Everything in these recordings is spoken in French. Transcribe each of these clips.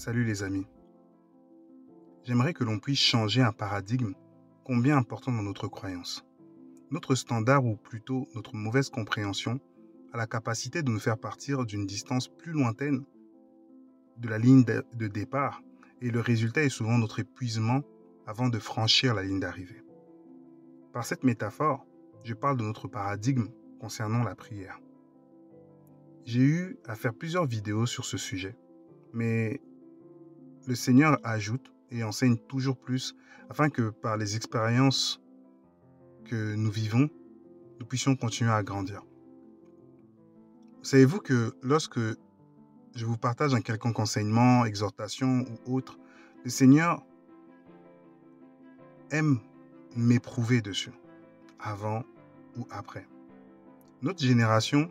Salut les amis. J'aimerais que l'on puisse changer un paradigme combien important dans notre croyance. Notre standard, ou plutôt notre mauvaise compréhension, a la capacité de nous faire partir d'une distance plus lointaine de la ligne de départ, et le résultat est souvent notre épuisement avant de franchir la ligne d'arrivée. Par cette métaphore, je parle de notre paradigme concernant la prière. J'ai eu à faire plusieurs vidéos sur ce sujet, mais le Seigneur ajoute et enseigne toujours plus afin que par les expériences que nous vivons, nous puissions continuer à grandir. Savez-vous que lorsque je vous partage un quelconque enseignement, exhortation ou autre, le Seigneur aime m'éprouver dessus, avant ou après. Notre génération,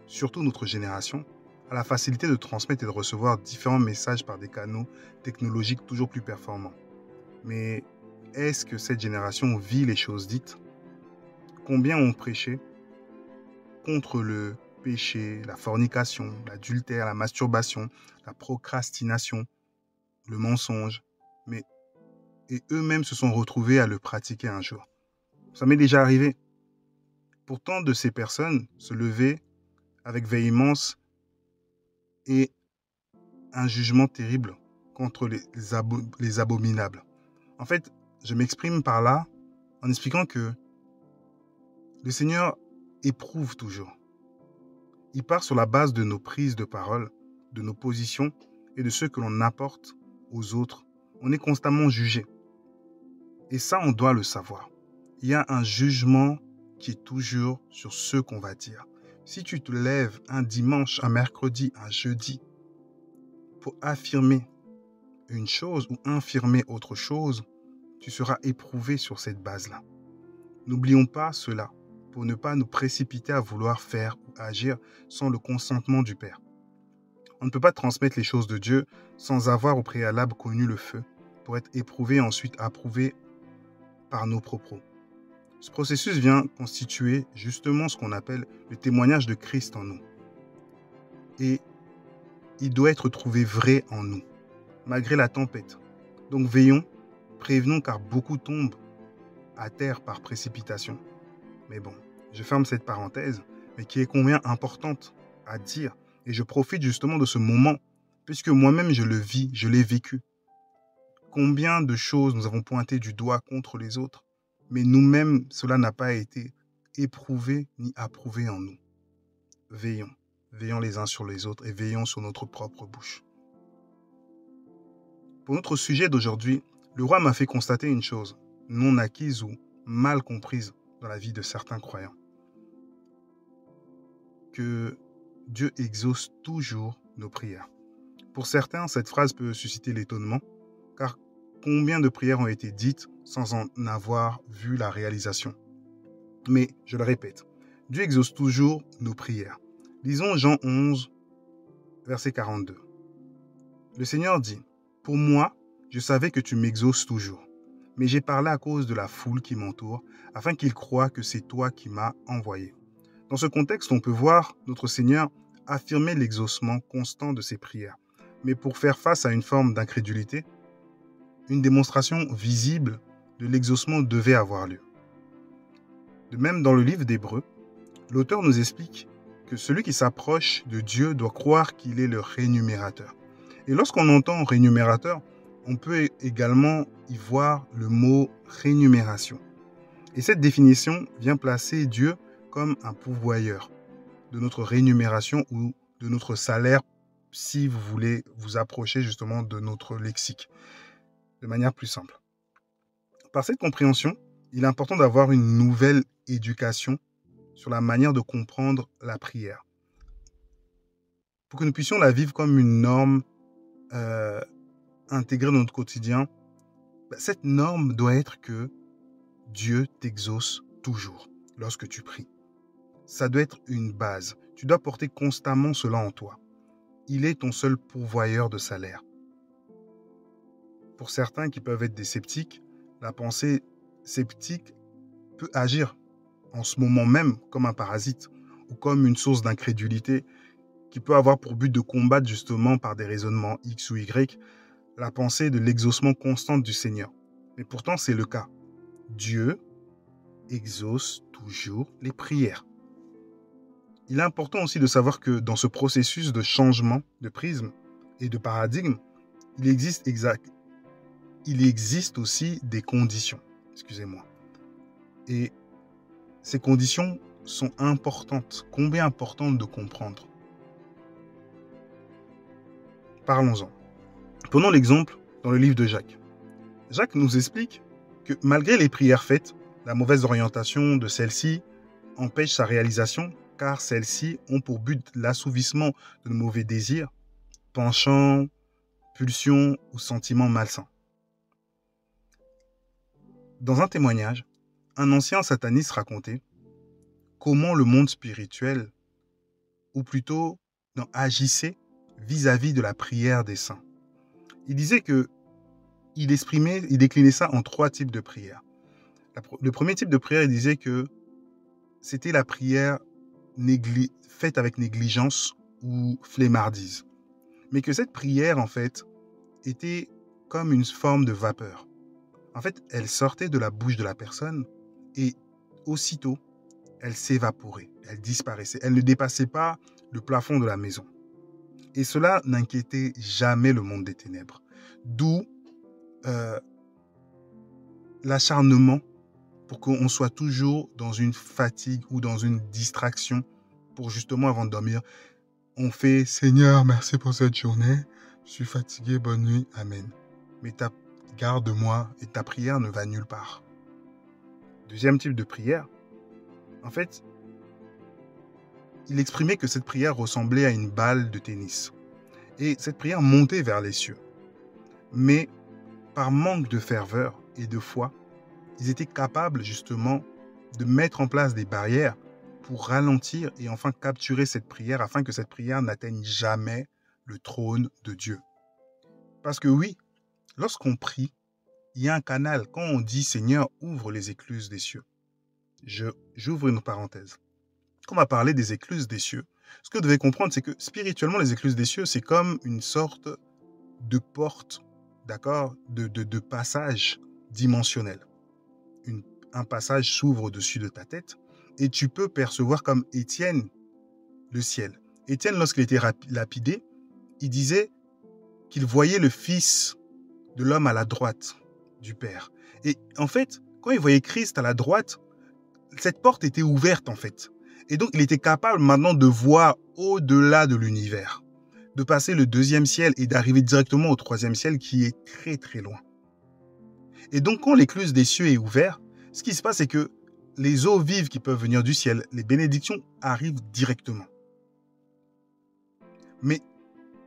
surtout notre génération, a la facilité de transmettre et de recevoir différents messages par des canaux technologiques toujours plus performants. Mais est-ce que cette génération vit les choses dites? Combien ont prêché contre le péché, la fornication, l'adultère, la masturbation, la procrastination, le mensonge, et eux-mêmes se sont retrouvés à le pratiquer un jour. Ça m'est déjà arrivé. Pourtant, de ces personnes se lever avec véhémence et un jugement terrible contre les abominables. En fait, je m'exprime par là en expliquant que le Seigneur éprouve toujours. Il part sur la base de nos prises de parole, de nos positions et de ce que l'on apporte aux autres. On est constamment jugé. Et ça, on doit le savoir. Il y a un jugement qui est toujours sur ce qu'on va dire. Si tu te lèves un dimanche, un mercredi, un jeudi pour affirmer une chose ou infirmer autre chose, tu seras éprouvé sur cette base-là. N'oublions pas cela pour ne pas nous précipiter à vouloir faire ou agir sans le consentement du Père. On ne peut pas transmettre les choses de Dieu sans avoir au préalable connu le feu pour être éprouvé et ensuite approuvé par nos propos. Ce processus vient constituer justement ce qu'on appelle le témoignage de Christ en nous. Et il doit être trouvé vrai en nous, malgré la tempête. Donc veillons, prévenons car beaucoup tombent à terre par précipitation. Mais bon, je ferme cette parenthèse, mais qui est combien importante à dire. Et je profite justement de ce moment, puisque moi-même je le vis, je l'ai vécu. Combien de choses nous avons pointé du doigt contre les autres, mais nous-mêmes, cela n'a pas été éprouvé ni approuvé en nous. Veillons, veillons les uns sur les autres et veillons sur notre propre bouche. Pour notre sujet d'aujourd'hui, le roi m'a fait constater une chose, non acquise ou mal comprise dans la vie de certains croyants. Que Dieu exauce toujours nos prières. Pour certains, cette phrase peut susciter l'étonnement, car combien de prières ont été dites sans en avoir vu la réalisation? Mais, je le répète, Dieu exauce toujours nos prières. Lisons Jean 11, verset 42. Le Seigneur dit, « Pour moi, je savais que tu m'exauces toujours, mais j'ai parlé à cause de la foule qui m'entoure, afin qu'ils croient que c'est toi qui m'as envoyé. » Dans ce contexte, on peut voir notre Seigneur affirmer l'exaucement constant de ses prières. Mais pour faire face à une forme d'incrédulité, une démonstration visible de l'exaucement devait avoir lieu. De même, dans le livre d'Hébreux, l'auteur nous explique que celui qui s'approche de Dieu doit croire qu'il est le rémunérateur. Et lorsqu'on entend rémunérateur, on peut également y voir le mot rémunération. Et cette définition vient placer Dieu comme un pourvoyeur de notre rémunération ou de notre salaire, si vous voulez vous approcher justement de notre lexique, de manière plus simple. Par cette compréhension, il est important d'avoir une nouvelle éducation sur la manière de comprendre la prière, pour que nous puissions la vivre comme une norme intégrée dans notre quotidien. Cette norme doit être que Dieu t'exauce toujours lorsque tu pries. Ça doit être une base. Tu dois porter constamment cela en toi. Il est ton seul pourvoyeur de salaire. Pour certains qui peuvent être des sceptiques, la pensée sceptique peut agir en ce moment même comme un parasite ou comme une source d'incrédulité qui peut avoir pour but de combattre justement par des raisonnements X ou Y la pensée de l'exaucement constant du Seigneur. Mais pourtant, c'est le cas. Dieu exauce toujours les prières. Il est important aussi de savoir que dans ce processus de changement de prisme et de paradigme, il existe aussi des conditions. Excusez-moi. Et ces conditions sont importantes. Combien importantes de comprendre? Parlons-en. Prenons l'exemple dans le livre de Jacques. Jacques nous explique que malgré les prières faites, la mauvaise orientation de celles-ci empêche sa réalisation car celles-ci ont pour but l'assouvissement de mauvais désirs, penchants, pulsions ou sentiments malsains. Dans un témoignage, un ancien sataniste racontait comment le monde spirituel, ou plutôt agissait vis-à-vis de la prière des saints. Il disait que il déclinait ça en 3 types de prières. Le premier type de prière, il disait que c'était la prière faite avec négligence ou flemmardise. Mais que cette prière, en fait, était comme une forme de vapeur. En fait, elle sortait de la bouche de la personne et aussitôt, elle s'évaporait, elle disparaissait. Elle ne dépassait pas le plafond de la maison. Et cela n'inquiétait jamais le monde des ténèbres. D'où l'acharnement pour qu'on soit toujours dans une fatigue ou dans une distraction pour justement avant de dormir, on fait « Seigneur, merci pour cette journée, je suis fatigué, bonne nuit, Amen ». Mais garde-moi et ta prière ne va nulle part. Deuxième type de prière, en fait, il exprimait que cette prière ressemblait à une balle de tennis. Et cette prière montait vers les cieux. Mais par manque de ferveur et de foi, ils étaient capables justement de mettre en place des barrières pour ralentir et enfin capturer cette prière afin que cette prière n'atteigne jamais le trône de Dieu. Parce que oui, lorsqu'on prie, il y a un canal. Quand on dit « Seigneur, ouvre les écluses des cieux », j'ouvre une parenthèse. Quand on va parler des écluses des cieux, ce que vous devez comprendre, c'est que spirituellement, les écluses des cieux, c'est comme une sorte de porte, d'accord, de passage dimensionnel. Un passage s'ouvre au-dessus de ta tête et tu peux percevoir comme Étienne le ciel. Étienne, lorsqu'il était lapidé, il disait qu'il voyait le Fils de l'homme à la droite du Père. Et en fait, quand il voyait Christ à la droite, cette porte était ouverte en fait. Et donc, il était capable maintenant de voir au-delà de l'univers, de passer le 2e ciel et d'arriver directement au 3e ciel qui est très très loin. Et donc, quand l'écluse des cieux est ouverte, ce qui se passe, c'est que les eaux vives qui peuvent venir du ciel, les bénédictions arrivent directement. Mais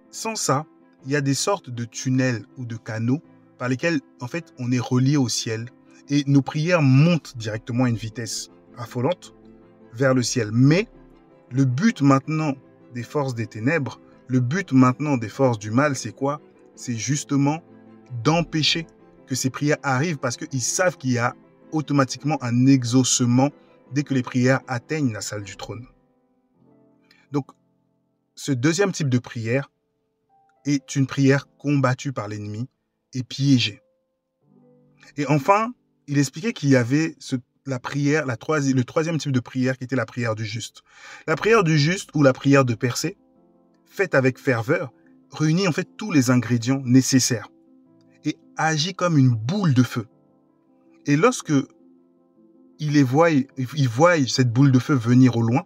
sans ça, il y a des sortes de tunnels ou de canaux par lesquels, en fait, on est relié au ciel et nos prières montent directement à une vitesse affolante vers le ciel. Mais le but maintenant des forces des ténèbres, le but maintenant des forces du mal, c'est quoi? C'est justement d'empêcher que ces prières arrivent parce qu'ils savent qu'il y a automatiquement un exaucement dès que les prières atteignent la salle du trône. Donc, ce deuxième type de prière est une prière combattue par l'ennemi et piégée. Et enfin, il expliquait qu'il y avait le troisième type de prière qui était la prière du juste. La prière du juste ou la prière de percée, faite avec ferveur, réunit en fait tous les ingrédients nécessaires et agit comme une boule de feu. Et lorsque ils voient cette boule de feu venir au loin,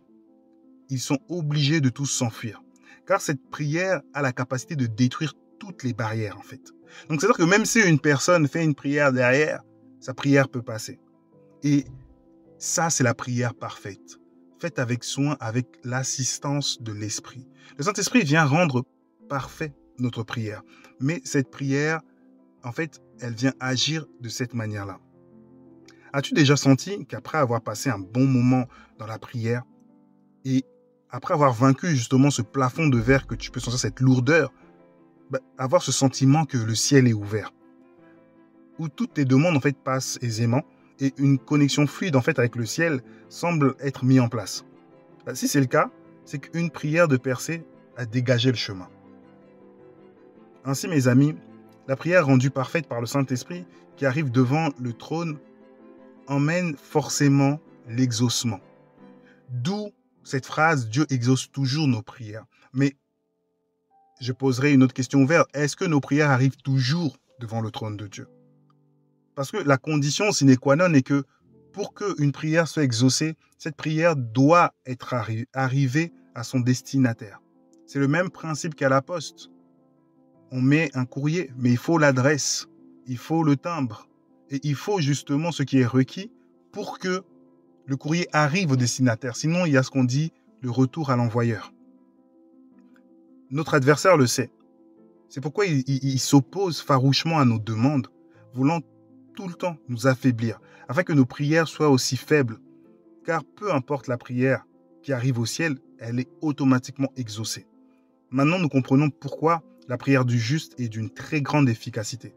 ils sont obligés de tous s'enfuir. Car cette prière a la capacité de détruire toutes les barrières en fait. Donc c'est-à-dire que même si une personne fait une prière derrière, sa prière peut passer. Et ça, c'est la prière parfaite, faite avec soin, avec l'assistance de l'Esprit. Le Saint-Esprit vient rendre parfait notre prière. Mais cette prière, en fait, elle vient agir de cette manière-là. As-tu déjà senti qu'après avoir passé un bon moment dans la prière et après avoir vaincu justement ce plafond de verre que tu peux sentir, cette lourdeur, avoir ce sentiment que le ciel est ouvert, où toutes tes demandes en fait passent aisément et une connexion fluide en fait avec le ciel semble être mise en place. Si c'est le cas, c'est qu'une prière de percée à dégager le chemin. Ainsi, mes amis, la prière rendue parfaite par le Saint-Esprit qui arrive devant le trône emmène forcément l'exaucement. D'où cette phrase « Dieu exauce toujours nos prières ». Mais je poserai une autre question ouverte. Est-ce que nos prières arrivent toujours devant le trône de Dieu? Parce que la condition sine qua non est que pour qu'une prière soit exaucée, cette prière doit être arrivée à son destinataire. C'est le même principe qu'à la poste. On met un courrier, mais il faut l'adresse, il faut le timbre. Et il faut justement ce qui est requis pour que le courrier arrive au destinataire. Sinon, il y a ce qu'on dit le retour à l'envoyeur. Notre adversaire le sait. C'est pourquoi il s'oppose farouchement à nos demandes, voulant tout le temps nous affaiblir, afin que nos prières soient aussi faibles. Car peu importe la prière qui arrive au ciel, elle est automatiquement exaucée. Maintenant, nous comprenons pourquoi la prière du juste est d'une très grande efficacité.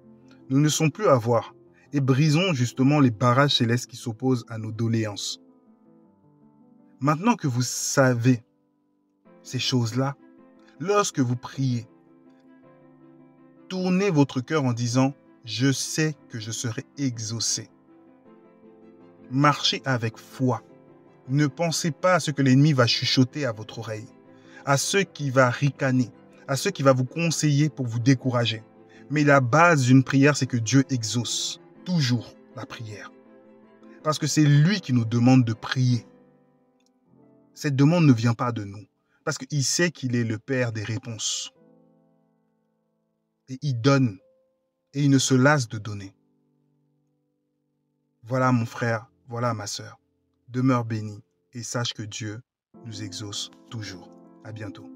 Nous ne sommes plus à voir et brisons justement les barrages célestes qui s'opposent à nos doléances. Maintenant que vous savez ces choses-là, lorsque vous priez, tournez votre cœur en disant « Je sais que je serai exaucé ». Marchez avec foi. Ne pensez pas à ce que l'ennemi va chuchoter à votre oreille, à ce qui va ricaner, à ce qui va vous conseiller pour vous décourager. Mais la base d'une prière, c'est que Dieu exauce toujours la prière. Parce que c'est lui qui nous demande de prier. Cette demande ne vient pas de nous. Parce qu'il sait qu'il est le Père des réponses. Et il donne. Et il ne se lasse de donner. Voilà mon frère, voilà ma sœur. Demeure béni et sache que Dieu nous exauce toujours. À bientôt.